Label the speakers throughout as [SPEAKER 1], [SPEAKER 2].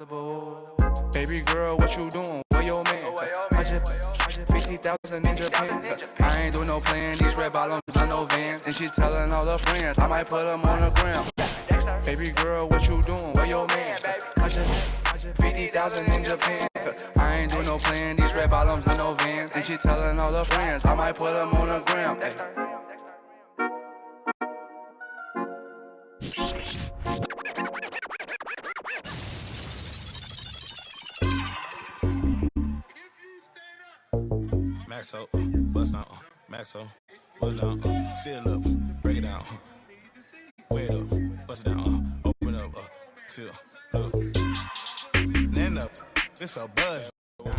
[SPEAKER 1] Baby girl, what you doing? Where your man? I just 50,000 in Japan. I ain't do no plan. These red bottoms on no Vans. And she telling all her friends I might put them on the gram. Baby girl, what you doing? Where your man? I just 50,000 in Japan. I ain't do no plan. These red bottoms on no Vans. And she telling all her friends I might put them on the gram.
[SPEAKER 2] Maxo, bust down, Maxo, bust down, sit up, break it down, wait up, bust it down, open up, chill, look, stand up, it's a buzz.
[SPEAKER 3] The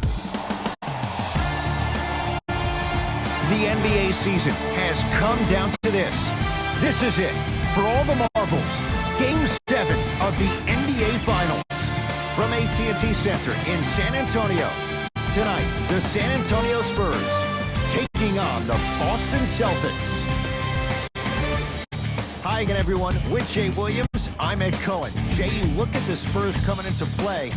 [SPEAKER 3] NBA season has come down to this. This is it for all the marbles. Game 7 of the NBA Finals from AT&T Center in San Antonio. Tonight, the San Antonio Spurs taking on the Boston Celtics. Hi again, everyone. With Jay Williams, I'm Ed Cohen. Jay, you look at the Spurs coming into play.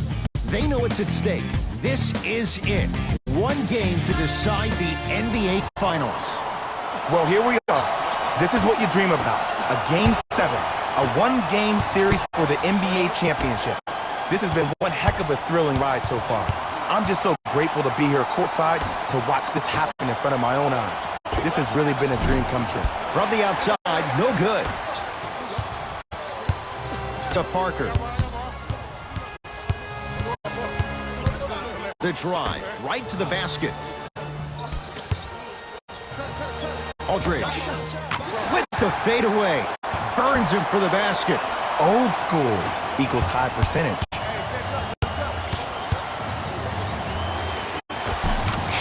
[SPEAKER 3] They know what's at stake. This is it. One game to decide the NBA Finals.
[SPEAKER 4] Well, here we are. This is what you dream about. A Game 7. A one-game series for the NBA Championship. This has been one heck of a thrilling ride so far. I'm just so grateful to be here courtside to watch this happen in front of my own eyes. This has really been a dream come true.
[SPEAKER 3] From the outside, no good. To Parker. The drive, right to the basket. Aldridge. With the fadeaway. Burns him for the basket.
[SPEAKER 4] Old school equals high percentage.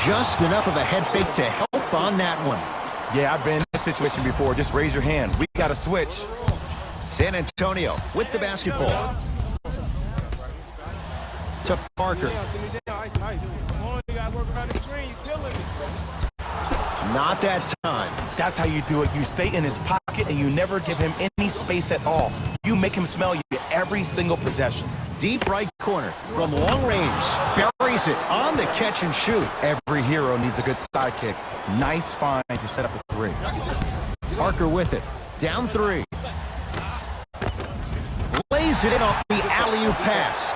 [SPEAKER 3] Just enough of a head fake to help on that one.
[SPEAKER 4] Yeah, I've been in this situation before. Just raise your hand. We got to switch.
[SPEAKER 3] San Antonio with the basketball. To Parker. Not that time.
[SPEAKER 4] That's how you do it. You stay in his pocket and you never give him any space at all. You make him smell you every single possession.
[SPEAKER 3] Deep right corner from long range. Buries it on the catch and shoot.
[SPEAKER 4] Every hero needs a good sidekick. Nice find to set up a three.
[SPEAKER 3] Parker with it. Down 3. Lays it in off the alley-oop pass.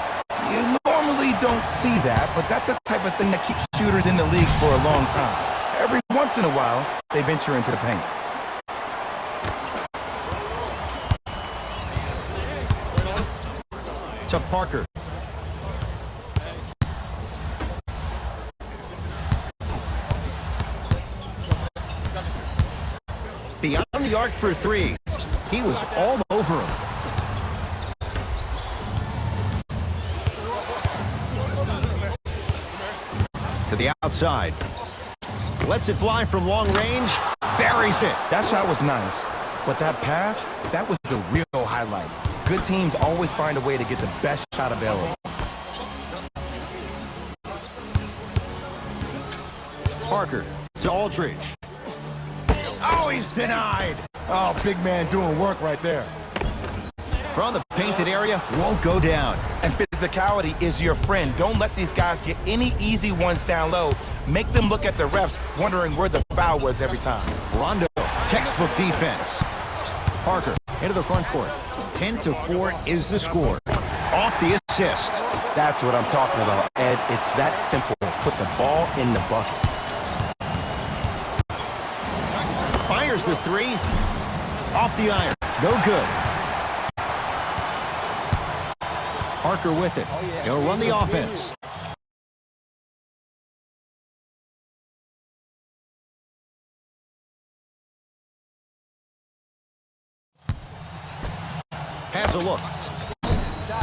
[SPEAKER 4] You normally don't see that, but that's the type of thing that keeps shooters in the league for a long time. Every once in a while, they venture into the paint.
[SPEAKER 3] To Parker. Beyond the arc for 3. He was all over him. To the outside. Lets it fly from long range. Buries it.
[SPEAKER 4] That shot was nice, but that pass, that was the real highlight. Good teams always find a way to get the best shot available.
[SPEAKER 3] Parker to Aldridge. Oh, he's denied.
[SPEAKER 4] Oh, big man doing work right there.
[SPEAKER 3] From the painted area, won't go down.
[SPEAKER 4] And physicality is your friend. Don't let these guys get any easy ones down low. Make them look at the refs, wondering where the foul was every time.
[SPEAKER 3] Rondo, textbook defense. Parker into the front court. 10-4 is the score. Off the assist.
[SPEAKER 4] That's what I'm talking about, Ed. It's that simple. Put the ball in the bucket.
[SPEAKER 3] Fires the 3. Off the iron. No good. Parker with it. He'll run the offense. Has a look.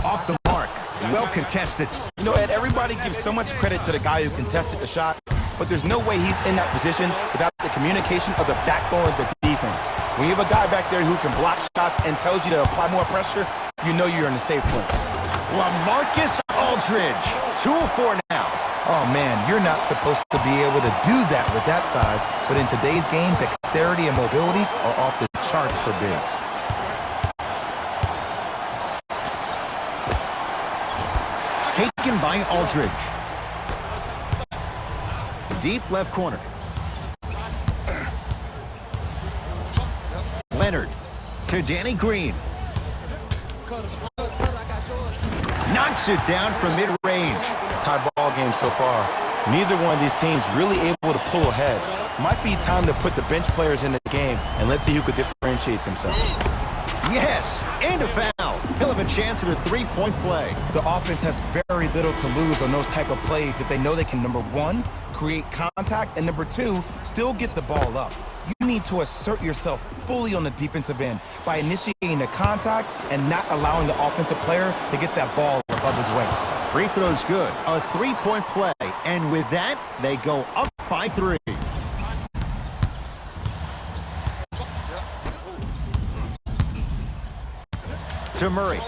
[SPEAKER 3] Off the mark. Well contested.
[SPEAKER 4] You know, Ed, everybody gives so much credit to the guy who contested the shot, but there's no way he's in that position without the communication of the backbone of the defense. When you have a guy back there who can block shots and tells you to apply more pressure, you know you're in a safe place.
[SPEAKER 3] LaMarcus Aldridge. 2 of 4 now.
[SPEAKER 4] Oh, man, you're not supposed to be able to do that with that size, but in today's game, dexterity and mobility are off the charts for bigs.
[SPEAKER 3] on by Aldridge. Deep left corner. Leonard to Danny Green. Knocks it down from mid-range.
[SPEAKER 4] Tie ball game so far. Neither one of these teams really able to pull ahead. Might be time to put the bench players in the game, and let's see who could differentiate themselves.
[SPEAKER 3] Yes, and a foul. He'll have a chance at a three-point play.
[SPEAKER 4] The offense has very little to lose on those type of plays if they know they can, number one, create contact, and number two, still get the ball up. You need to assert yourself fully on the defensive end by initiating the contact and not allowing the offensive player to get that ball above his waist.
[SPEAKER 3] Free throw's good. A three-point play. And with that, they go up by 3. To Murray.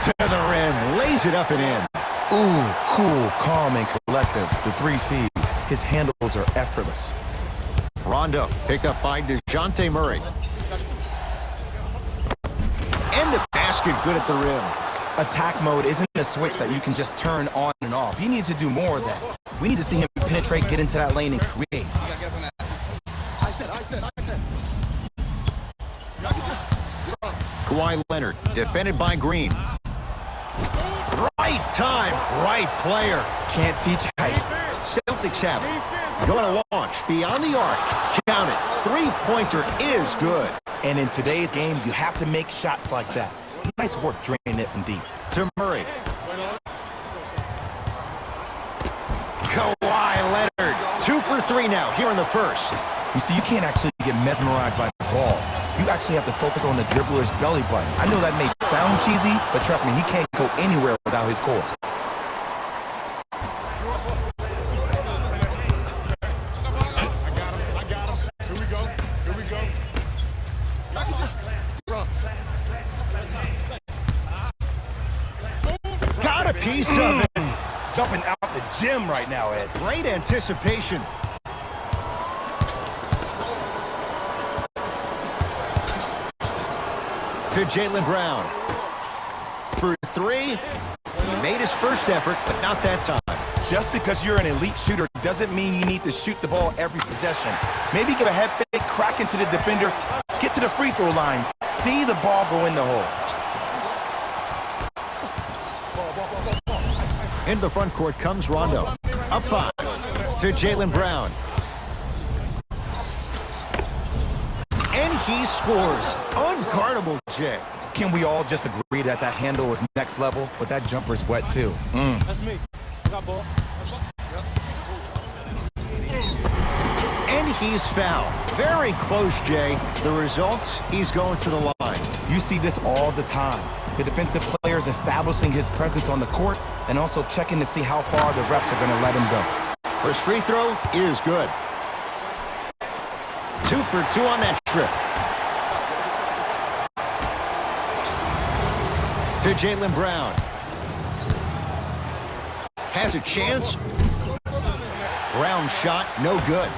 [SPEAKER 3] To the rim. Lays it up and in.
[SPEAKER 4] Ooh, cool, calm, and collective. The 3 C's. His handles are effortless.
[SPEAKER 3] Rondo picked up by DeJounte Murray. And the basket good at the rim.
[SPEAKER 4] Attack mode isn't a switch that you can just turn on and off. He needs to do more of that. We need to see him penetrate, get into that lane, and create.
[SPEAKER 3] Kawhi Leonard, defended by Green. Right time, right player.
[SPEAKER 4] Can't teach height.
[SPEAKER 3] Celtics have it. Going to launch beyond the arc. Count it. Three-pointer is good.
[SPEAKER 4] And in today's game, you have to make shots like that. Nice work draining it from deep.
[SPEAKER 3] To Murray. Kawhi Leonard. 2 for 3 now here in the first.
[SPEAKER 4] You see, you can't actually get mesmerized by the ball. You actually have to focus on the dribbler's belly button. I know that may sound cheesy, but trust me, he can't go anywhere without his core.
[SPEAKER 3] Got a piece of it.
[SPEAKER 4] Jumping out the gym right now, Ed.
[SPEAKER 3] Great anticipation. To Jaylen Brown. For 3. He made his first effort, but not that time.
[SPEAKER 4] Just because you're an elite shooter doesn't mean you need to shoot the ball every possession. Maybe get a head fake, crack into the defender, get to the free throw line, see the ball go in the hole.
[SPEAKER 3] Into the front court comes Rondo. Up 5 to Jaylen Brown. And he scores. Unguardable, Jay.
[SPEAKER 4] Can we all just agree that that handle is next level? But that jumper's wet, too.
[SPEAKER 5] That's me. Got ball.
[SPEAKER 3] And he's fouled. Very close, Jay. The result, he's going to the line.
[SPEAKER 4] You see this all the time. The defensive players establishing his presence on the court and also checking to see how far the refs are going to let him go.
[SPEAKER 3] First free throw is good. 2 for 2 on that trip. To Jaylen Brown. Has a chance. Brown shot, no good.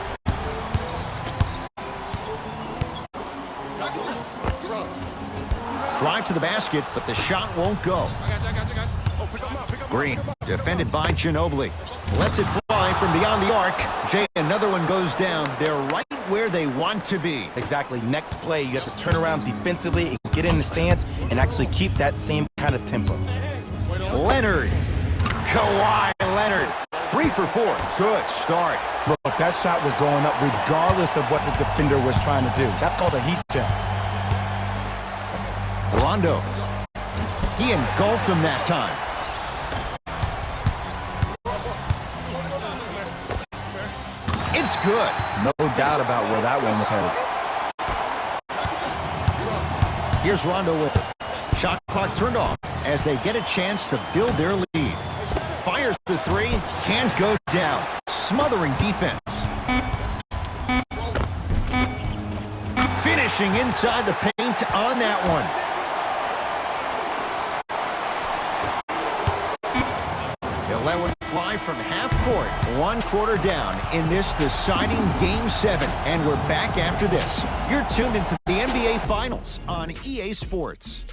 [SPEAKER 3] Drive to the basket, but the shot won't go. Green, defended by Ginobili. Lets it fly from beyond the arc. Jay, another one goes down. They're right where they want to be.
[SPEAKER 4] Exactly. Next play, you have to turn around defensively and get in the stance and actually keep that same kind of tempo.
[SPEAKER 3] Leonard. Kawhi Leonard. 3 for 4. Good start.
[SPEAKER 4] Look, that shot was going up regardless of what the defender was trying to do. That's called a heat check.
[SPEAKER 3] Rondo. He engulfed him that time. It's good.
[SPEAKER 4] No doubt about where that one was headed.
[SPEAKER 3] Here's Rondo with it. Shot clock turned off as they get a chance to build their lead. Fires the 3. Can't go down. Smothering defense. Finishing inside the paint on that one. He'll let one fly from half court. 1 quarter down in this deciding Game 7. And we're back after this. You're tuned into the NBA Finals on EA Sports.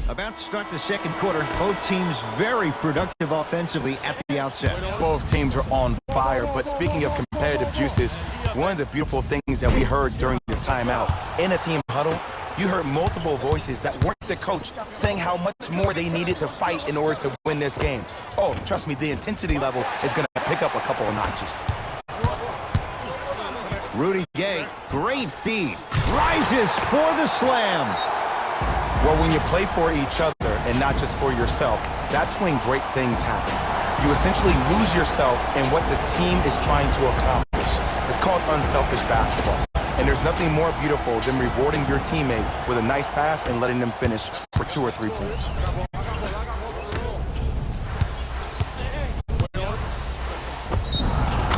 [SPEAKER 3] About to start the second quarter. Both teams very productive offensively at the outset.
[SPEAKER 4] Both teams are on fire, but speaking of competitive juices, one of the beautiful things that we heard during the timeout in a team huddle, you heard multiple voices that weren't the coach saying how much more they needed to fight in order to win this game. Oh, trust me, the intensity level is going to pick up a couple of notches.
[SPEAKER 3] Rudy Gay, great feed. Rises for the slam.
[SPEAKER 4] Well, when you play for each other and not just for yourself, that's when great things happen. You essentially lose yourself in what the team is trying to accomplish. It's called unselfish basketball. And there's nothing more beautiful than rewarding your teammate with a nice pass and letting them finish for 2 or 3 points.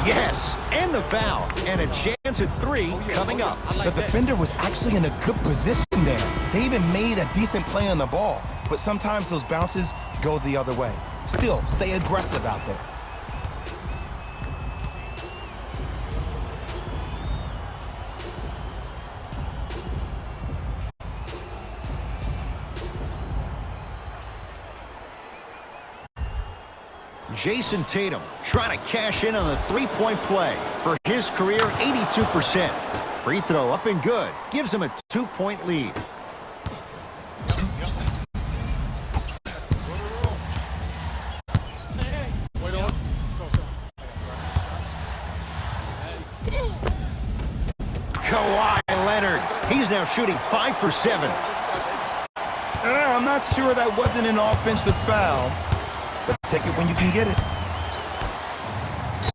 [SPEAKER 3] Yes, and the foul. And a chance at 3 coming up.
[SPEAKER 4] The defender was actually in a good position there. They even made a decent play on the ball. But sometimes those bounces go the other way. Still, stay aggressive out there.
[SPEAKER 3] Jason Tatum trying to cash in on the three-point play. For his career, 82%. Free throw up and good. Gives him a 2-point lead. Kawhi Leonard. He's now shooting 5 for 7.
[SPEAKER 4] I'm not sure that wasn't an offensive foul. But take it when you can get it.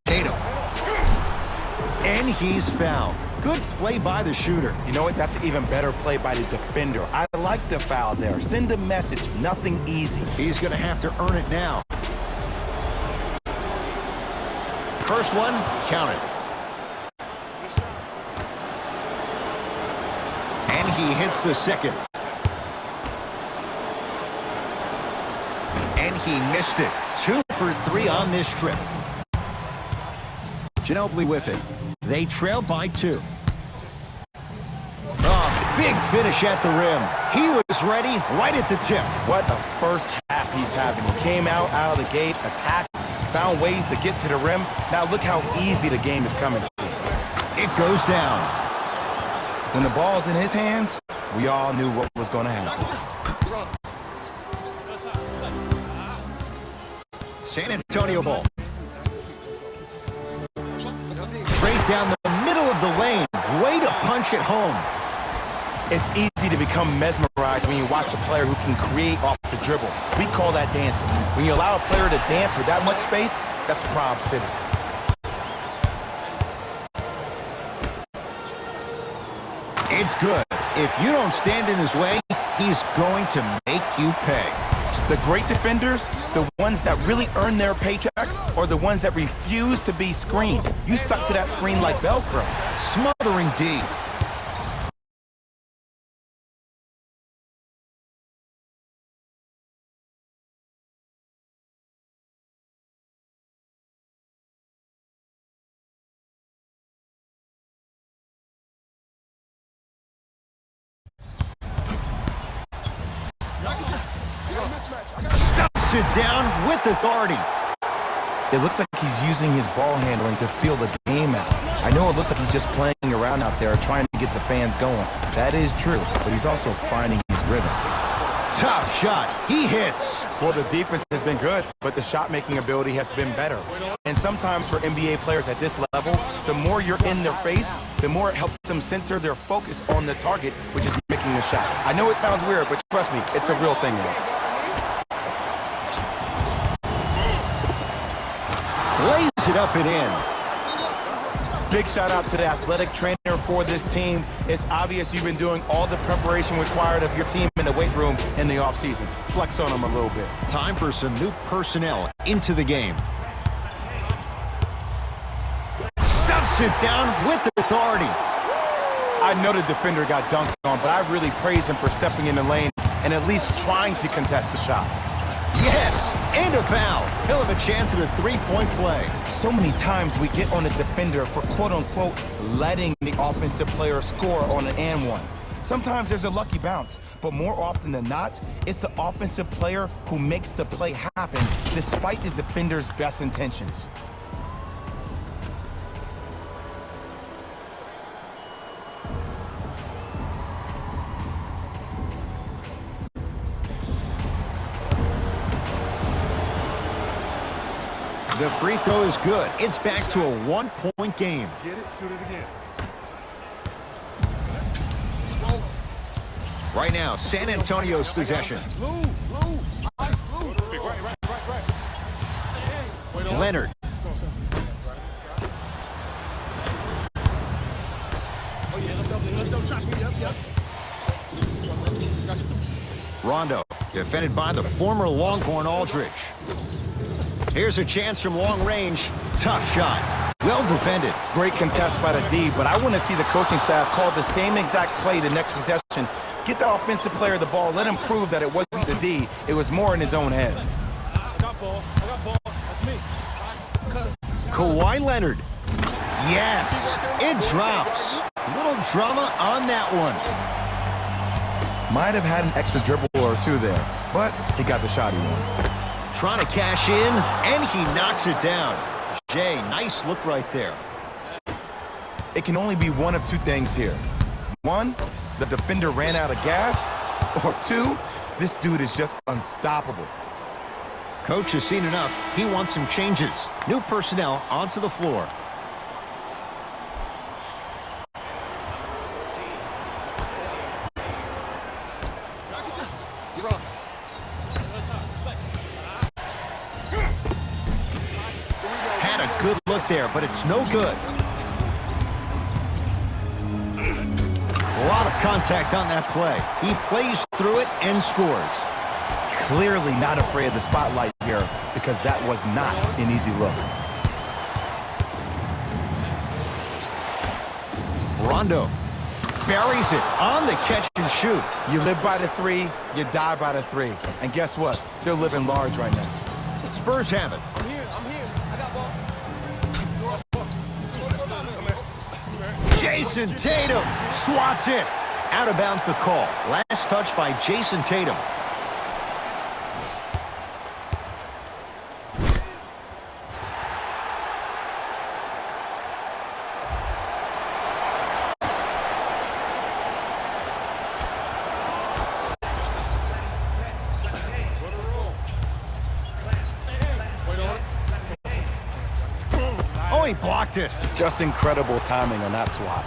[SPEAKER 3] Tatum. And he's fouled. Good play by the shooter.
[SPEAKER 4] You know what? That's an even better play by the defender. I like the foul there. Send a message. Nothing easy.
[SPEAKER 3] He's going to have to earn it now. First one, count it. And he hits the second. And he missed it. 2 for 3 on this trip. Ginobili with it. They trail by 2. Oh, big finish at the rim. He was ready right at the tip.
[SPEAKER 4] What a first half he's having. He came out of the gate, attacked, found ways to get to the rim. Now look how easy the game is coming to.
[SPEAKER 3] It goes down.
[SPEAKER 4] When the ball's in his hands, we all knew what was going to happen.
[SPEAKER 3] San Antonio ball. Straight down the middle of the lane. Way to punch it home.
[SPEAKER 4] It's easy to become mesmerized when you watch a player who can create off the dribble. We call that dancing. When you allow a player to dance with that much space, that's Prob City.
[SPEAKER 3] It's good. If you don't stand in his way, he's going to make you pay.
[SPEAKER 4] The great defenders, the ones that really earn their paycheck, or the ones that refuse to be screened. You stuck to that screen like Velcro.
[SPEAKER 3] Smothering D. Stops it down with authority.
[SPEAKER 4] It looks like he's using his ball handling to feel the game out. I know it looks like he's just playing around out there trying to get the fans going. That is true, but he's also finding his rhythm.
[SPEAKER 3] Tough shot. He hits.
[SPEAKER 4] Well, the defense has been good, but the shot-making ability has been better. And sometimes for NBA players at this level, the more you're in their face, the more it helps them center their focus on the target, which is making the shot. I know it sounds weird, but trust me, it's a real thing now.
[SPEAKER 3] Lays it up and in.
[SPEAKER 4] Big shout out to the athletic trainer for this team. It's obvious you've been doing all the preparation required of your team in the weight room in the offseason. Flex on them a little bit.
[SPEAKER 3] Time for some new personnel into the game. Stuffs it down with authority.
[SPEAKER 4] I know the defender got dunked on, but I really praise him for stepping in the lane and at least trying to contest the shot.
[SPEAKER 3] Yes, and a foul. He'll have a chance at a three-point play.
[SPEAKER 4] So many times we get on the defender for quote-unquote letting the offensive player score on an and one. Sometimes there's a lucky bounce, but more often than not, it's the offensive player who makes the play happen despite the defender's best intentions.
[SPEAKER 3] The free throw is good. It's back to a one-point game.
[SPEAKER 5] Get it, shoot it again.
[SPEAKER 3] Right now, San Antonio's possession. Leonard. Rondo, defended by the former Longhorn Aldridge. Here's a chance from long range. Tough shot. Well defended.
[SPEAKER 4] Great contest by the D, but I want to see the coaching staff call the same exact play the next possession. Get the offensive player the ball. Let him prove that it wasn't the D. It was more in his own head.
[SPEAKER 5] I got ball. That's me.
[SPEAKER 3] Kawhi Leonard. Yes, it drops. Little drama on that one.
[SPEAKER 4] Might have had an extra dribble or two there, but he got the shot he wanted.
[SPEAKER 3] Trying to cash in, and he knocks it down. Jay, nice look right there.
[SPEAKER 4] It can only be one of two things here. One, the defender ran out of gas, or two, this dude is just unstoppable.
[SPEAKER 3] Coach has seen enough. He wants some changes. New personnel onto the floor. Had a good look there, but it's no good. A lot of contact on that play. He plays through it and scores.
[SPEAKER 4] Clearly not afraid of the spotlight here because that was not an easy look.
[SPEAKER 3] Rondo buries it on the catch and shoot.
[SPEAKER 4] You live by the three, you die by the three. And guess what? They're living large right now.
[SPEAKER 3] Spurs have it.
[SPEAKER 5] I'm here. I got ball.
[SPEAKER 3] Jason Tatum swats it. Out of bounds the call. Last touch by Jason Tatum. Oh, he blocked it.
[SPEAKER 4] Just incredible timing on that swat.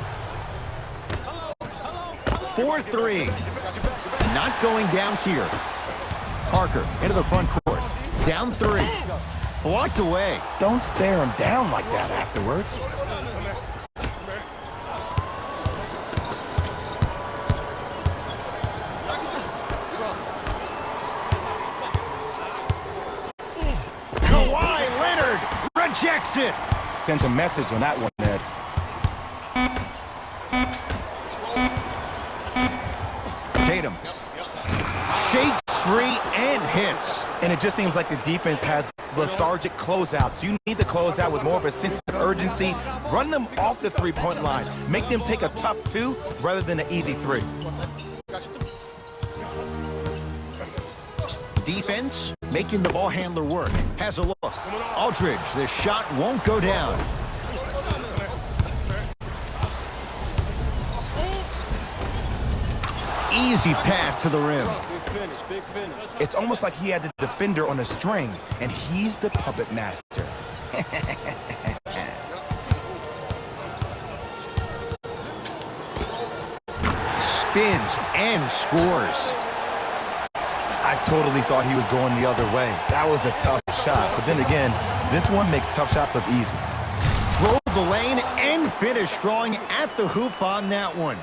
[SPEAKER 3] 4-3. Not going down here. Parker into the front court. Down 3. Blocked away.
[SPEAKER 4] Don't stare him down like that afterwards.
[SPEAKER 3] Kawhi Leonard rejects it.
[SPEAKER 4] Sent a message on that one, Ed.
[SPEAKER 3] Tatum shakes free and hits.
[SPEAKER 4] And it just seems like the defense has lethargic closeouts. You need to close out with more of a sense of urgency. Run them off the three-point line. Make them take a tough two rather than an easy three.
[SPEAKER 3] Defense making the ball handler work. Has a look. Aldridge, the shot won't go down. Easy path to the rim.
[SPEAKER 5] Big finish.
[SPEAKER 4] It's almost like he had the defender on a string, and he's the puppet master.
[SPEAKER 3] Spins and scores.
[SPEAKER 4] I totally thought he was going the other way. That was a tough shot. But then again, this one makes tough shots look easy.
[SPEAKER 3] Drove the lane and finished strong at the hoop on that one.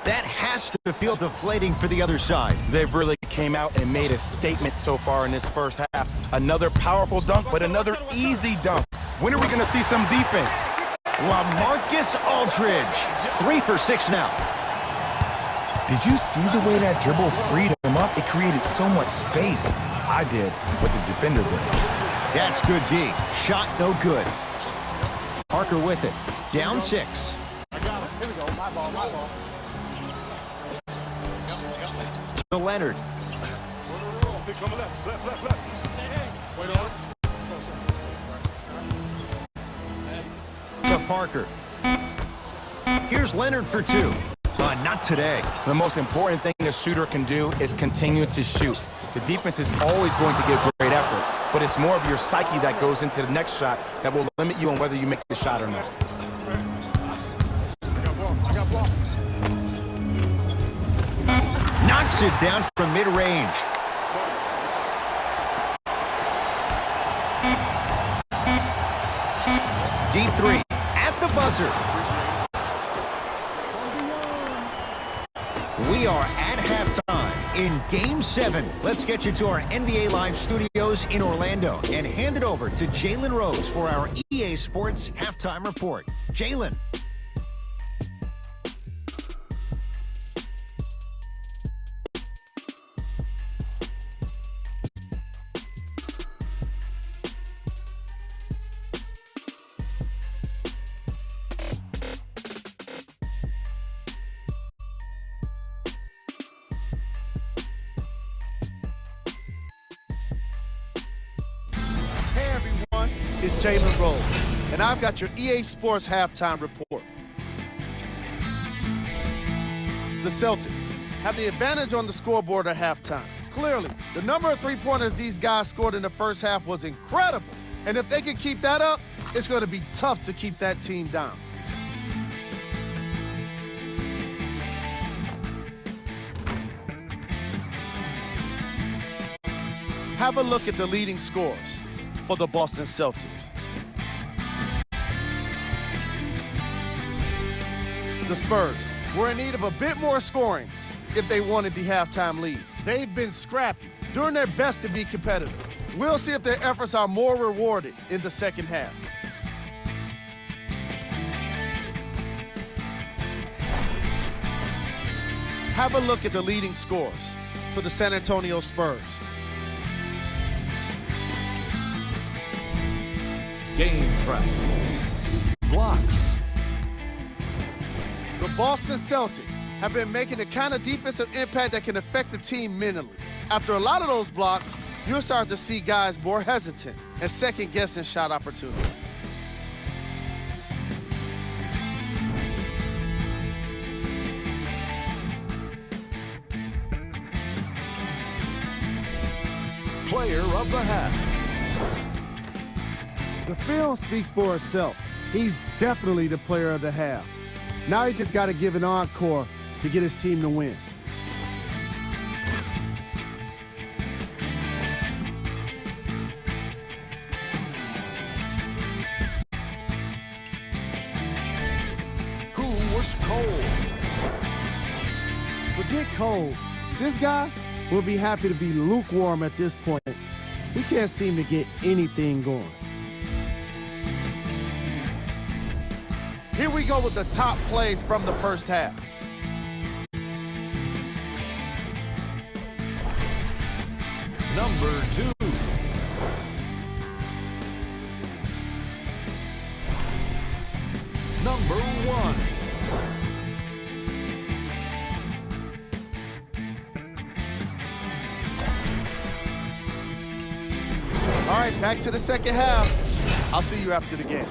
[SPEAKER 3] That has to feel deflating for the other side.
[SPEAKER 4] They've really came out and made a statement so far in this first half. Another powerful dunk, but another easy dunk. When are we going to see some defense?
[SPEAKER 3] LaMarcus Aldridge, 3 for 6 now.
[SPEAKER 4] Did you see the way that dribble freed him up? It created so much space. I did, but the defender did.
[SPEAKER 3] That's good D. Shot no good. Parker with it. Down 6.
[SPEAKER 5] I got him. Here we go. My ball, my ball.
[SPEAKER 3] To Leonard. To Parker. Here's Leonard for 2. Not today.
[SPEAKER 4] The most important thing a shooter can do is continue to shoot. The defense is always going to give great effort, but it's more of your psyche that goes into the next shot that will limit you on whether you make the shot or not.
[SPEAKER 3] Knocks it down from mid-range. Deep 3 at the buzzer. We are at halftime in Game 7. Let's get you to our NBA Live studios in Orlando and hand it over to Jalen Rose for our EA Sports Halftime Report. Jalen.
[SPEAKER 6] Hey everyone, it's Jalen Rose, and I've got your EA Sports Halftime Report. The Celtics have the advantage on the scoreboard at halftime. Clearly, the number of three-pointers these guys scored in the first half was incredible, and if they can keep that up, it's going to be tough to keep that team down. Have a look at the leading scores for the Boston Celtics. The Spurs were in need of a bit more scoring if they wanted the halftime lead. They've been scrappy, doing their best to be competitive. We'll see if their efforts are more rewarded in the second half. Have a look at the leading scores for the San Antonio Spurs.
[SPEAKER 7] Game track. Blocks.
[SPEAKER 6] The Boston Celtics have been making the kind of defensive impact that can affect the team mentally. After a lot of those blocks, you'll start to see guys more hesitant and second-guessing shot opportunities.
[SPEAKER 7] Player of the half.
[SPEAKER 6] The film speaks for itself. He's definitely the player of the half. Now he just got to give an encore to get his team to win.
[SPEAKER 7] Who was cold?
[SPEAKER 6] Forget Cole. This guy will be happy to be lukewarm at this point. He can't seem to get anything going. Here we go with the top plays from the first half.
[SPEAKER 7] Number 2. Number 1.
[SPEAKER 6] All right, back to the second half. I'll see you after the game.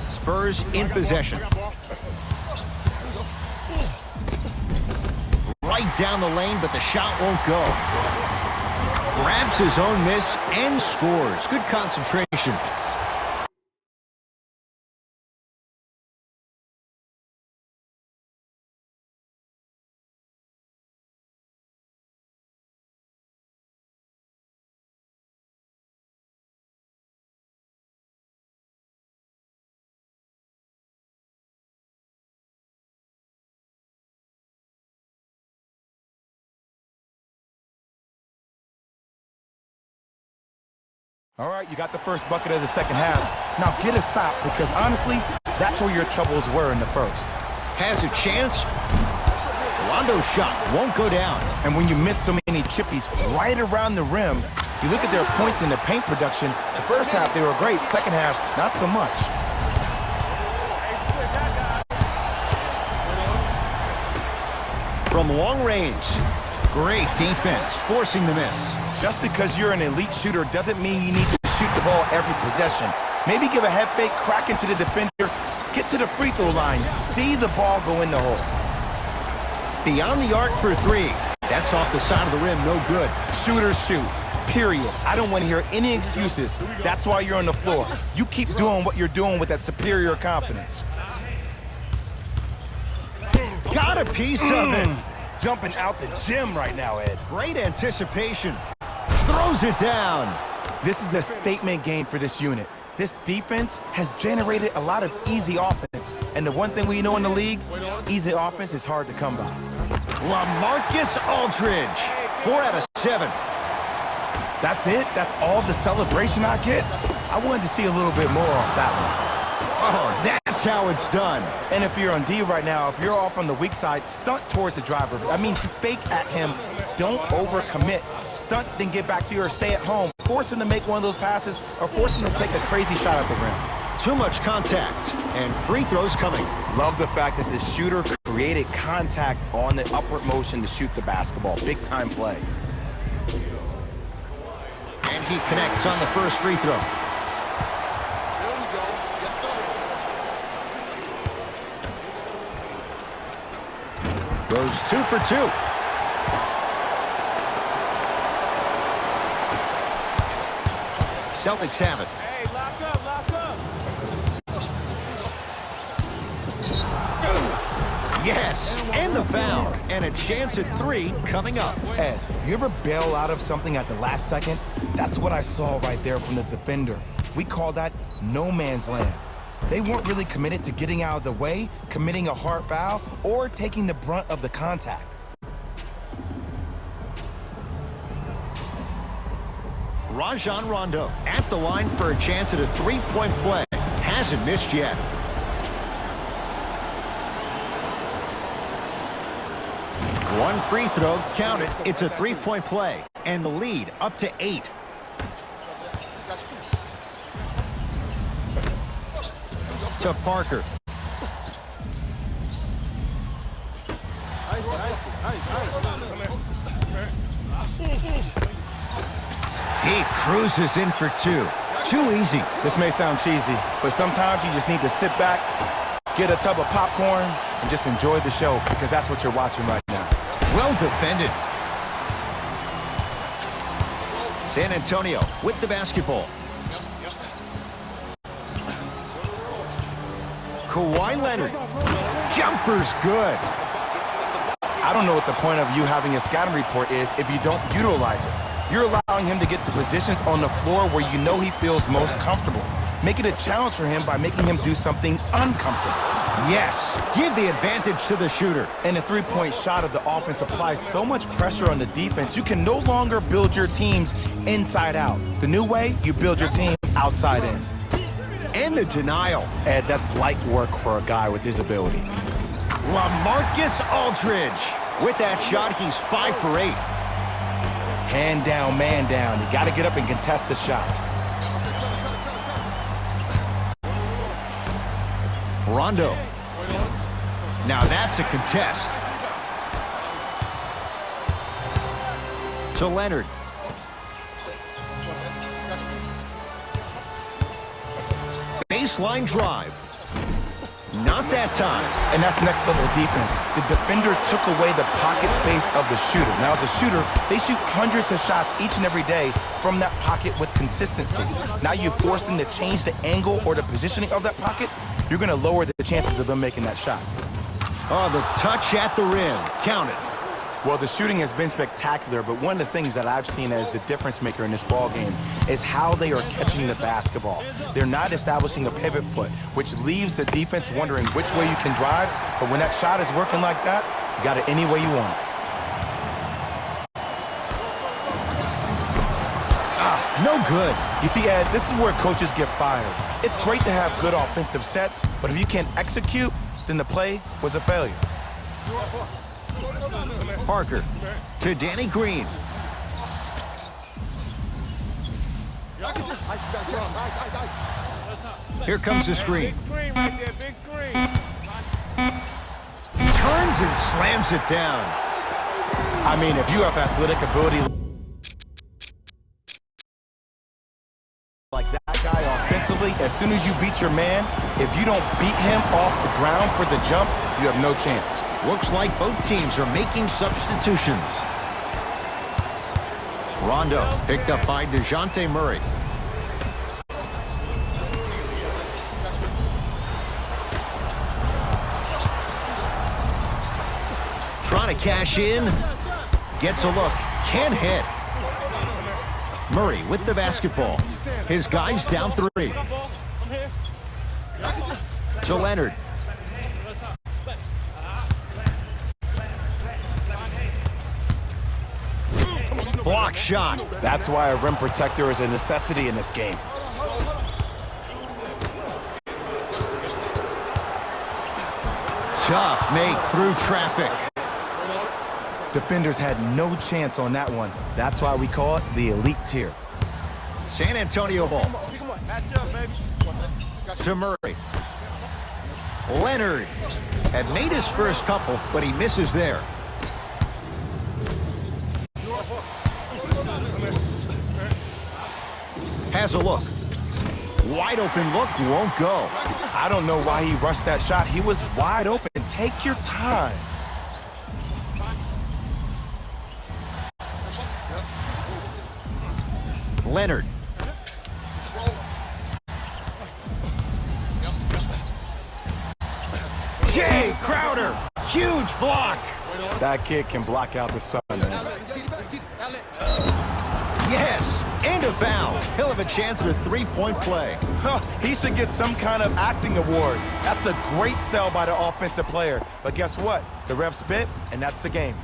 [SPEAKER 3] Spurs in possession. Right down the lane, but the shot won't go. Grabs his own miss and scores. Good concentration.
[SPEAKER 4] All right, you got the first bucket of the second half. Now get a stop, because honestly, that's where your troubles were in the first.
[SPEAKER 3] Has a chance. Rondo's shot won't go down.
[SPEAKER 4] And when you miss so many chippies right around the rim, you look at their points in the paint production. The first half, they were great. Second half, not so much.
[SPEAKER 3] From long range, great defense, forcing the miss.
[SPEAKER 4] Just because you're an elite shooter doesn't mean you need to shoot the ball every possession. Maybe give a head fake, crack into the defender, get to the free throw line, see the ball go in the hole.
[SPEAKER 3] Beyond the arc for three. That's off the side of the rim, no good.
[SPEAKER 4] Shooters shoot, period. I don't want to hear any excuses. That's why you're on the floor. You keep doing what you're doing with that superior confidence.
[SPEAKER 3] Got a piece of it.
[SPEAKER 4] Jumping out the gym right now, Ed.
[SPEAKER 3] Great anticipation. Throws it down.
[SPEAKER 4] This is a statement game for this unit. This defense has generated a lot of easy offense. And the one thing we know in the league, easy offense is hard to come by.
[SPEAKER 3] LaMarcus Aldridge, 4 out of 7.
[SPEAKER 4] That's it? That's all the celebration I get? I wanted to see a little bit more off that one.
[SPEAKER 3] Oh, that's how it's done.
[SPEAKER 4] And if you're on D right now, if you're off on the weak side, stunt towards the driver. That means fake at him. Don't overcommit. Stunt, then get back to you or stay at home. Force him to make one of those passes or force him to take a crazy shot at the rim.
[SPEAKER 3] Too much contact, and free throws coming.
[SPEAKER 4] Love the fact that the shooter created contact on the upward motion to shoot the basketball. Big time play.
[SPEAKER 3] And he connects on the first free throw.
[SPEAKER 5] There we go. Yes, sir.
[SPEAKER 3] Goes 2 for 2. Celtics have it.
[SPEAKER 2] Hey, lock up, lock up.
[SPEAKER 3] Yes, and the foul. And a chance at 3 coming up.
[SPEAKER 4] Ed, you ever bail out of something at the last second? That's what I saw right there from the defender. We call that no man's land. They weren't really committed to getting out of the way, committing a hard foul, or taking the brunt of the contact.
[SPEAKER 3] Rajon Rondo at the line for a chance at a three-point play. Hasn't missed yet. One free throw, count it. It's a three-point play. And the lead up to 8. To Parker. He cruises in for 2. Too easy.
[SPEAKER 4] This may sound cheesy, but sometimes you just need to sit back, get a tub of popcorn, and just enjoy the show, because that's what you're watching right now.
[SPEAKER 3] Well defended. San Antonio with the basketball. Kawhi Leonard. Jumper's good.
[SPEAKER 4] I don't know what the point of you having a scouting report is if you don't utilize it. You're allowing him to get to positions on the floor where you know he feels most comfortable. Make it a challenge for him by making him do something uncomfortable.
[SPEAKER 3] Yes, give the advantage to the shooter.
[SPEAKER 4] And the three-point shot of the offense applies so much pressure on the defense, you can no longer build your teams inside out. The new way, you build your team outside in.
[SPEAKER 3] And the denial.
[SPEAKER 4] Ed, that's light work for a guy with his ability.
[SPEAKER 3] LaMarcus Aldridge. With that shot, he's 5 for 8.
[SPEAKER 4] Hand down, man down. You got to get up and contest the shot.
[SPEAKER 3] Rondo. Now that's a contest. To Leonard. Baseline drive. Not that time.
[SPEAKER 4] And that's next level defense. The defender took away the pocket space of the shooter. Now, as a shooter, they shoot hundreds of shots each and every day from that pocket with consistency. Now you force them to change the angle or the positioning of that pocket, you're going to lower the chances of them making that shot.
[SPEAKER 3] Oh, the touch at the rim. Count it.
[SPEAKER 4] Well, the shooting has been spectacular, but one of the things that I've seen as the difference maker in this ball game is how they are catching the basketball. They're not establishing a pivot foot, which leaves the defense wondering which way you can drive, but when that shot is working like that, you got it any way you want it.
[SPEAKER 3] no good.
[SPEAKER 4] You see, Ed, this is where coaches get fired. It's great to have good offensive sets, but if you can't execute, then the play was a failure.
[SPEAKER 3] Parker to Danny Green. Here comes the screen.
[SPEAKER 2] Big screen right there, big screen.
[SPEAKER 3] Turns and slams it down.
[SPEAKER 4] I mean, if you have athletic ability like that guy offensively, as soon as you beat your man, if you don't beat him off the ground for the jump, you have no chance.
[SPEAKER 3] Looks like both teams are making substitutions. Rondo picked up by DeJounte Murray. Trying to cash in. Gets a look. Can't hit. Murray with the basketball. His guys down 3. To Leonard. Block shot.
[SPEAKER 4] That's why a rim protector is a necessity in this game.
[SPEAKER 3] Tough make through traffic.
[SPEAKER 4] Defenders had no chance on that one. That's why we call it the elite tier.
[SPEAKER 3] San Antonio ball.
[SPEAKER 2] Match up, baby.
[SPEAKER 3] To Murray. Leonard had made his first couple, but he misses there. Has a look. Wide open look, won't go.
[SPEAKER 4] I don't know why he rushed that shot. He was wide open. Take your time.
[SPEAKER 3] Leonard. Jay Crowder. Huge block.
[SPEAKER 4] That kid can block out the sun, man.
[SPEAKER 3] Yes, and a foul. He'll have a chance at a three-point play.
[SPEAKER 4] He should get some kind of acting award. That's a great sell by the offensive player. But guess what? The ref spit, and that's the game.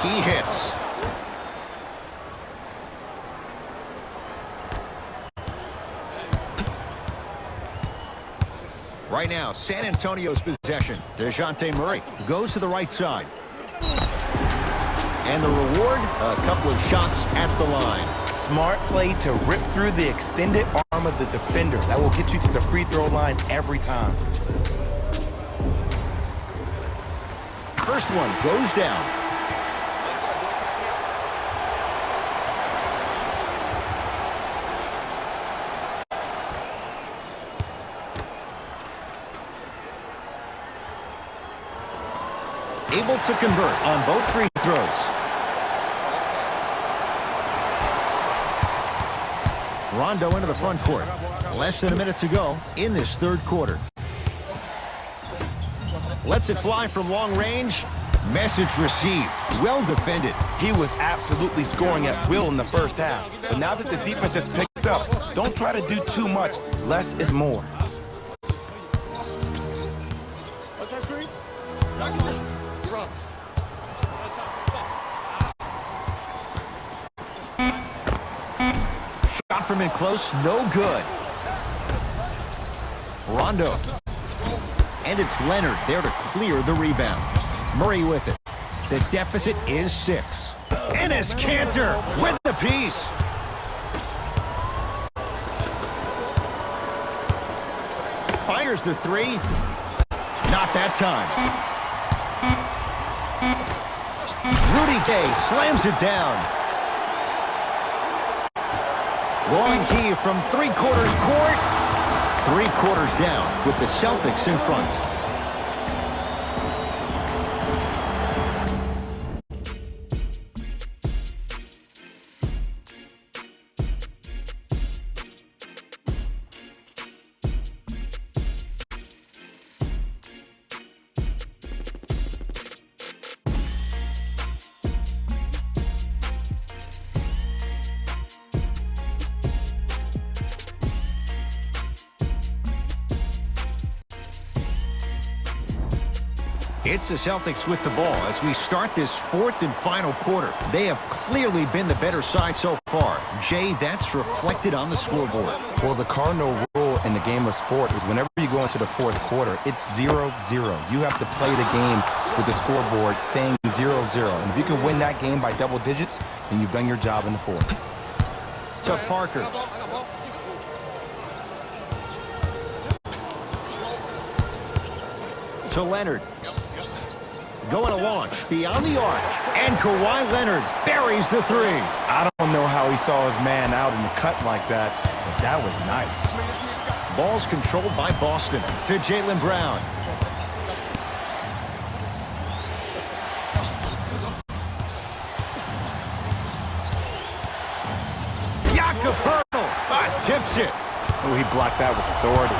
[SPEAKER 3] He hits. Right now, San Antonio's possession. DeJounte Murray goes to the right side. And the reward, a couple of shots at the line.
[SPEAKER 4] Smart play to rip through the extended arm of the defender. That will get you to the free throw line every time.
[SPEAKER 3] First one goes down. Able to convert on both free throws. Rondo into the front court. Less than a minute to go in this third quarter. Lets it fly from long range. Message received. Well defended.
[SPEAKER 4] He was absolutely scoring at will in the first half. But now that the defense has picked up, don't try to do too much. Less is more.
[SPEAKER 3] Shot from in close, no good. Rondo. And it's Leonard there to clear the rebound. Murray with it. The deficit is 6. Enes Kanter with the piece. Fires the 3. Not that time. Rudy Gay slams it down. Long key from three-quarters court. 3 quarters down with the Celtics in front. It's the Celtics with the ball as we start this fourth and final quarter. They have clearly been the better side so far. Jay, that's reflected on the scoreboard.
[SPEAKER 4] Well, the cardinal rule in the game of sport is whenever you go into the fourth quarter, it's 0-0. You have to play the game with the scoreboard saying 0-0. And if you can win that game by double digits, then you've done your job in the fourth.
[SPEAKER 3] To Parker. To Leonard. Going to launch beyond the arc. And Kawhi Leonard buries the three.
[SPEAKER 4] I don't know how he saw his man out in the cut like that, but that was nice.
[SPEAKER 3] Ball's controlled by Boston. To Jaylen Brown. Jakob Poeltl tips it.
[SPEAKER 4] Oh, he blocked that with authority.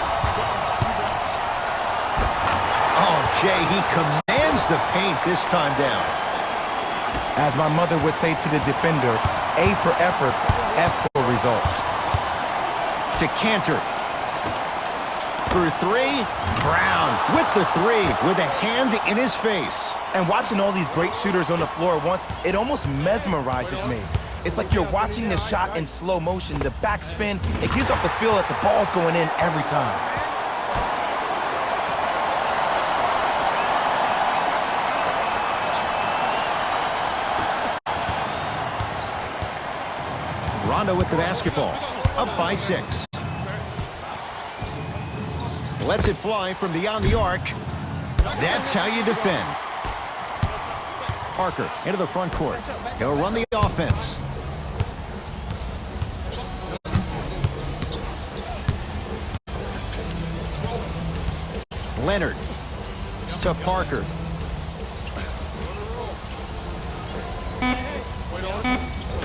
[SPEAKER 3] Oh, Jay, he commands the paint this time down.
[SPEAKER 4] As my mother would say to the defender, A for effort, F for results.
[SPEAKER 3] To Cantor. Through three. Brown with the three with a hand in his face.
[SPEAKER 4] And watching all these great shooters on the floor at once, it almost mesmerizes me. It's like you're watching the shot in slow motion. The backspin, it gives off the feel that the ball's going in every time.
[SPEAKER 3] Rondo with the basketball. Up by 6. Lets it fly from beyond the arc. That's how you defend. Parker into the front court. He'll run the offense. Leonard to Parker.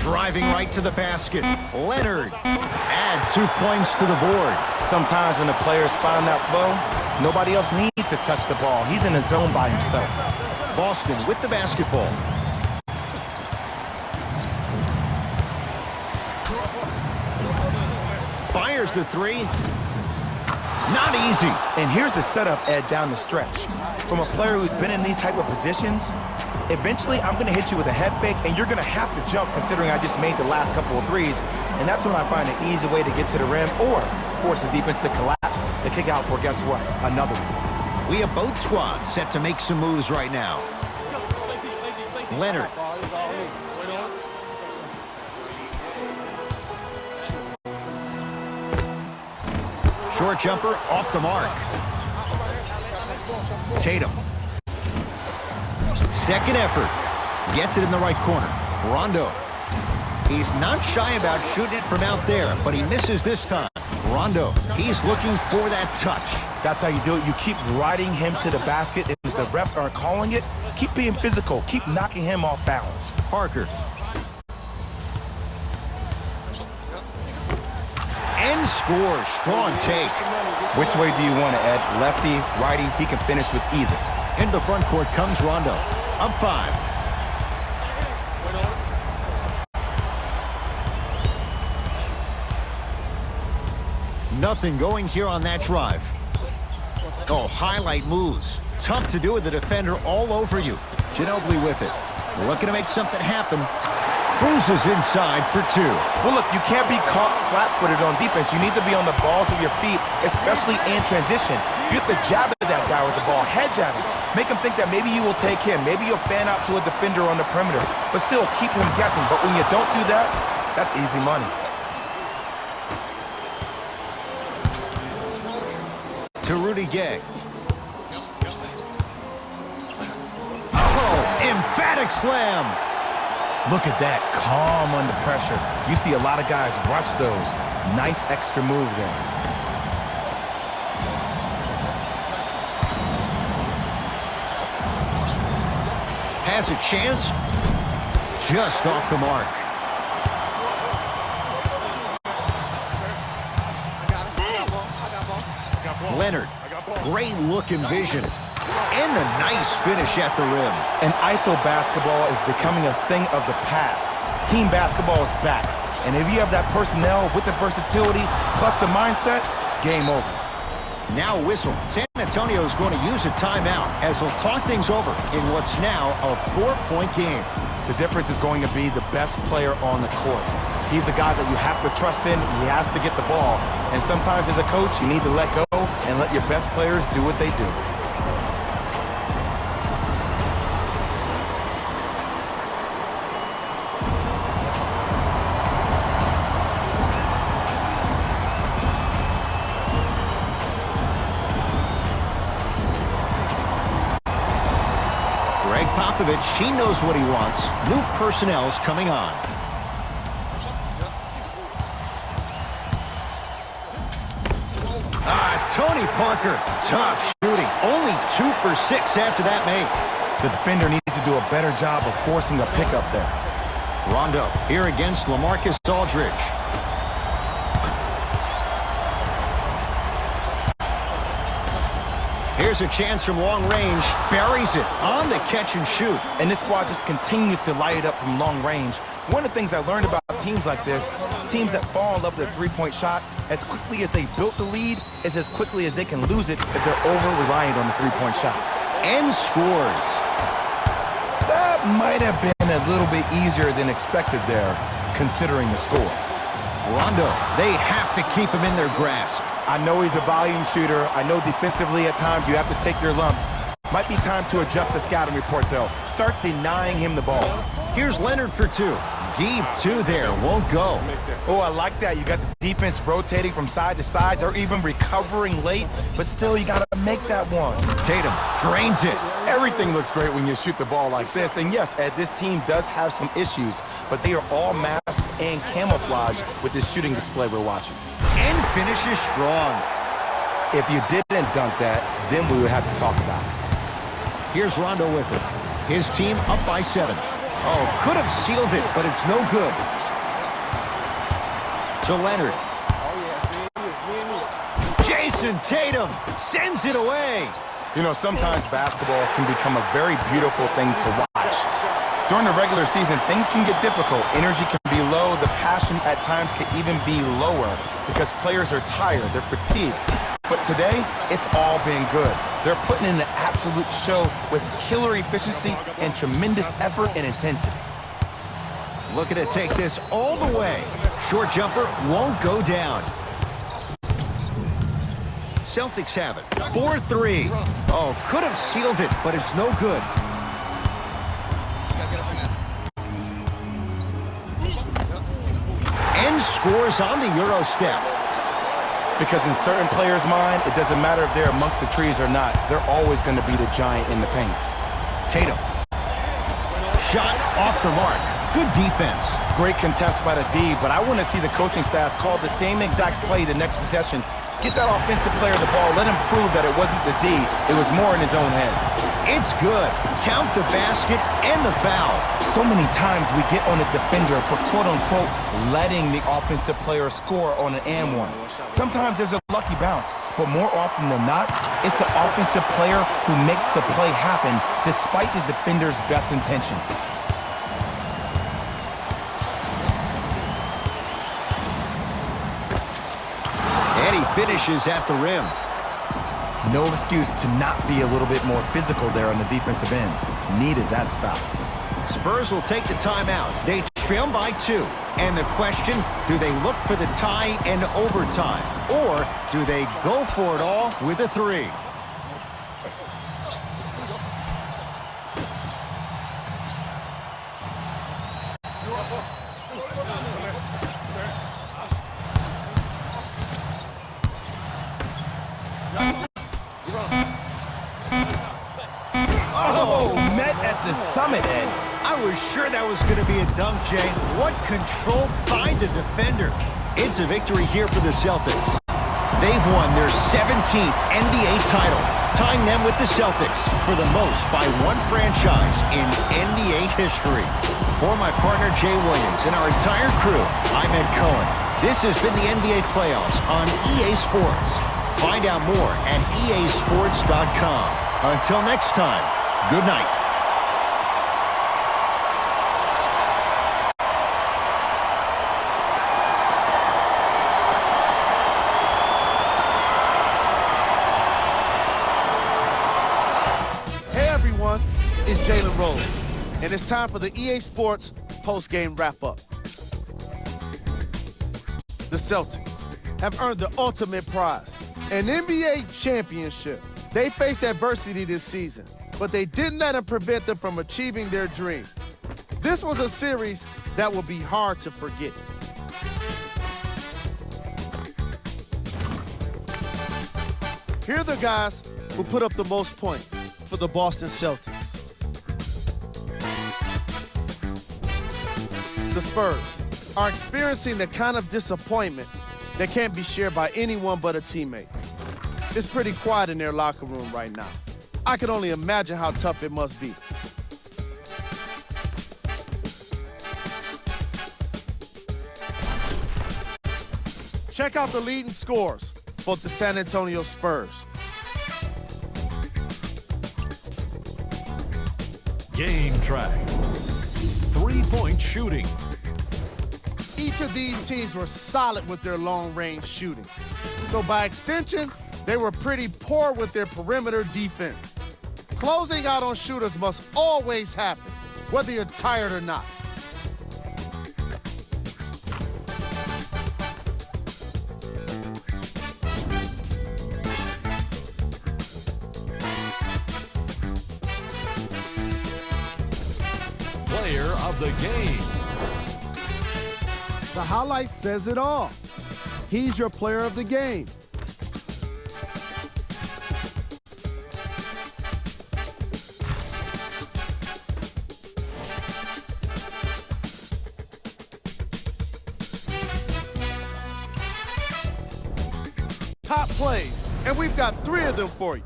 [SPEAKER 3] Driving right to the basket. Leonard. Add 2 points to the board.
[SPEAKER 4] Sometimes when the players find that flow, nobody else needs to touch the ball. He's in the zone by himself.
[SPEAKER 3] Boston with the basketball. Fires the three. Not easy.
[SPEAKER 4] And here's the setup, Ed, down the stretch. From a player who's been in these type of positions, eventually I'm going to hit you with a head fake, and you're going to have to jump considering I just made the last couple of threes. And that's when I find an easy way to get to the rim or force a defense to collapse to kick out for, guess what, another one.
[SPEAKER 3] We have both squads set to make some moves right now. Leonard. Short jumper off the mark. Tatum. Second effort. Gets it in the right corner. Rondo. He's not shy about shooting it from out there, but he misses this time. Rondo. He's looking for that touch.
[SPEAKER 4] That's how you do it. You keep riding him to the basket. If the refs aren't calling it, keep being physical. Keep knocking him off balance.
[SPEAKER 3] Parker. And scores. Strong take.
[SPEAKER 4] Which way do you want it, Ed? Lefty, righty? He can finish with either.
[SPEAKER 3] Into the front court comes Rondo. Up 5. Nothing going here on that drive. Oh, highlight moves. Tough to do with the defender all over you. Ginobili with it. Looking to make something happen. Cruises inside for 2.
[SPEAKER 4] Well, look, you can't be caught flat-footed on defense. You need to be on the balls of your feet, especially in transition. You have to jab at that guy with the ball, head jab him. Make him think that maybe you will take him. Maybe you'll fan out to a defender on the perimeter, but still keep him guessing. But when you don't do that, that's easy money.
[SPEAKER 3] To Rudy Gay. Oh, emphatic slam.
[SPEAKER 4] Look at that, calm under pressure. You see a lot of guys rush those. Nice extra move there.
[SPEAKER 3] Has a chance. Just off the mark. Leonard, great look and vision. And a nice finish at the rim.
[SPEAKER 4] And ISO basketball is becoming a thing of the past. Team basketball is back. And if you have that personnel with the versatility plus the mindset, game over.
[SPEAKER 3] Now whistle. San Antonio is going to use a timeout as they'll talk things over in what's now a 4-point game.
[SPEAKER 4] The difference is going to be the best player on the court. He's a guy that you have to trust in. He has to get the ball. And sometimes as a coach, you need to let go and let your best players do what they do.
[SPEAKER 3] Greg Popovich, he knows what he wants. New personnel's coming on. Tony Parker, tough shooting. Only 2 for 6 after that make.
[SPEAKER 4] The defender needs to do a better job of forcing a pickup there.
[SPEAKER 3] Rondo here against LaMarcus Aldridge. Here's a chance from long range. Buries it on the catch and shoot.
[SPEAKER 4] And this squad just continues to light it up from long range. One of the things I learned about teams like this, teams that fall in love with a three-point shot, as quickly as they built the lead, is as quickly as they can lose it if they're over-reliant on the three-point shot.
[SPEAKER 3] And scores.
[SPEAKER 4] That might have been a little bit easier than expected there, considering the score.
[SPEAKER 3] Rondo, they have to keep him in their grasp.
[SPEAKER 4] I know he's a volume shooter. I know defensively at times you have to take your lumps. Might be time to adjust the scouting report, though. Start denying him the ball.
[SPEAKER 3] Here's Leonard for 2. Deep 2 there, won't go.
[SPEAKER 4] Oh, I like that. You got the defense rotating from side to side. They're even recovering late, but still you got to make that one.
[SPEAKER 3] Tatum drains it.
[SPEAKER 4] Everything looks great when you shoot the ball like this. And yes, Ed, this team does have some issues, but they are all masked and camouflaged with this shooting display we're watching.
[SPEAKER 3] And finishes strong.
[SPEAKER 4] If you didn't dunk that, then we would have to talk about it.
[SPEAKER 3] Here's Rondo with it. His team up by 7. Oh, could have sealed it, but it's no good. To Leonard. Jason Tatum sends it away.
[SPEAKER 4] You know, sometimes basketball can become a very beautiful thing to watch. During the regular season, things can get difficult. Energy can be low. The passion at times can even be lower because players are tired. They're fatigued. But today, it's all been good. They're putting in an absolute show with killer efficiency and tremendous effort and intensity.
[SPEAKER 3] Looking to take this all the way. Short jumper won't go down. Celtics have it. 4-3. Oh, could have sealed it, but it's no good. And scores on the Euro step.
[SPEAKER 4] Because in certain players' mind, it doesn't matter if they're amongst the trees or not. They're always going to be the giant in the paint.
[SPEAKER 3] Tatum. Shot off the mark. Good defense.
[SPEAKER 4] Great contest by the D, but I want to see the coaching staff call the same exact play the next possession. Get that offensive player the ball. Let him prove that it wasn't the D. It was more in his own head.
[SPEAKER 3] It's good. Count the basket and the foul.
[SPEAKER 4] So many times we get on a defender for quote-unquote letting the offensive player score on an and one. Sometimes there's a lucky bounce, but more often than not, it's the offensive player who makes the play happen despite the defender's best intentions.
[SPEAKER 3] And he finishes at the rim.
[SPEAKER 4] No excuse to not be a little bit more physical there on the defensive end. Needed that stop.
[SPEAKER 3] Spurs will take the timeout. They trail by 2. And the question, do they look for the tie in overtime? Or do they go for it all with a 3?
[SPEAKER 4] Met at the summit, Ed.
[SPEAKER 3] I was sure that was going to be a dunk, Jay. What control by the defender. It's a victory here for the Celtics. They've won their 17th NBA title, tying them with the Celtics for the most by one franchise in NBA history. For my partner, Jay Williams, and our entire crew, I'm Ed Cohen. This has been the NBA Playoffs on EA Sports. Find out more at easports.com. Until next time, good night.
[SPEAKER 6] It's time for the EA Sports post-game wrap-up. The Celtics have earned the ultimate prize, an NBA championship. They faced adversity this season, but they didn't let it prevent them from achieving their dream. This was a series that will be hard to forget. Here are the guys who put up the most points for the Boston Celtics. The Spurs are experiencing the kind of disappointment that can't be shared by anyone but a teammate. It's pretty quiet in their locker room right now. I can only imagine how tough it must be. Check out the leading scores for the San Antonio Spurs.
[SPEAKER 7] Game track. 3-point shooting.
[SPEAKER 6] Each of these teams were solid with their long-range shooting. So by extension, they were pretty poor with their perimeter defense. Closing out on shooters must always happen, whether you're tired or not.
[SPEAKER 7] Player of the game.
[SPEAKER 6] The highlight says it all. He's your player of the game. Top plays, and we've got 3 of them for you.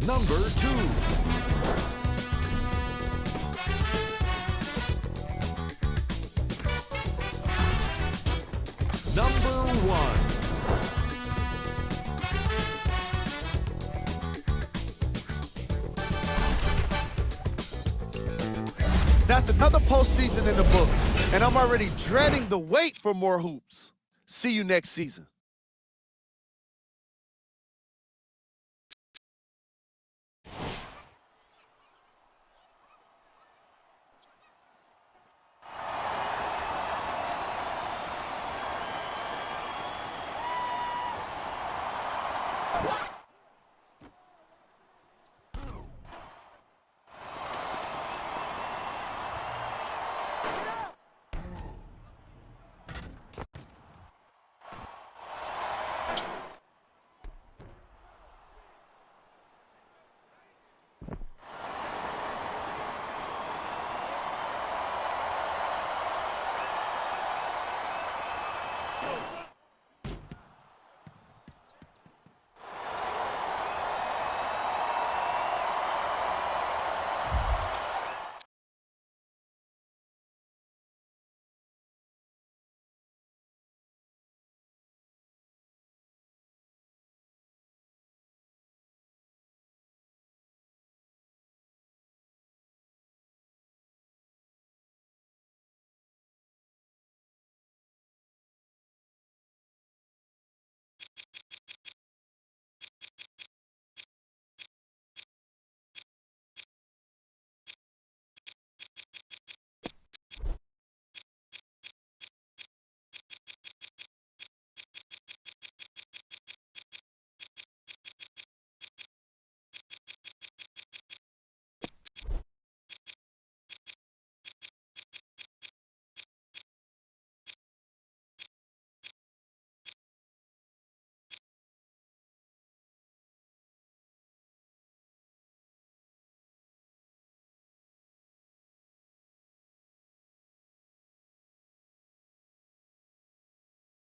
[SPEAKER 7] Number 2. Number 1.
[SPEAKER 6] That's another postseason in the books, and I'm already dreading the wait for more hoops. See you next season.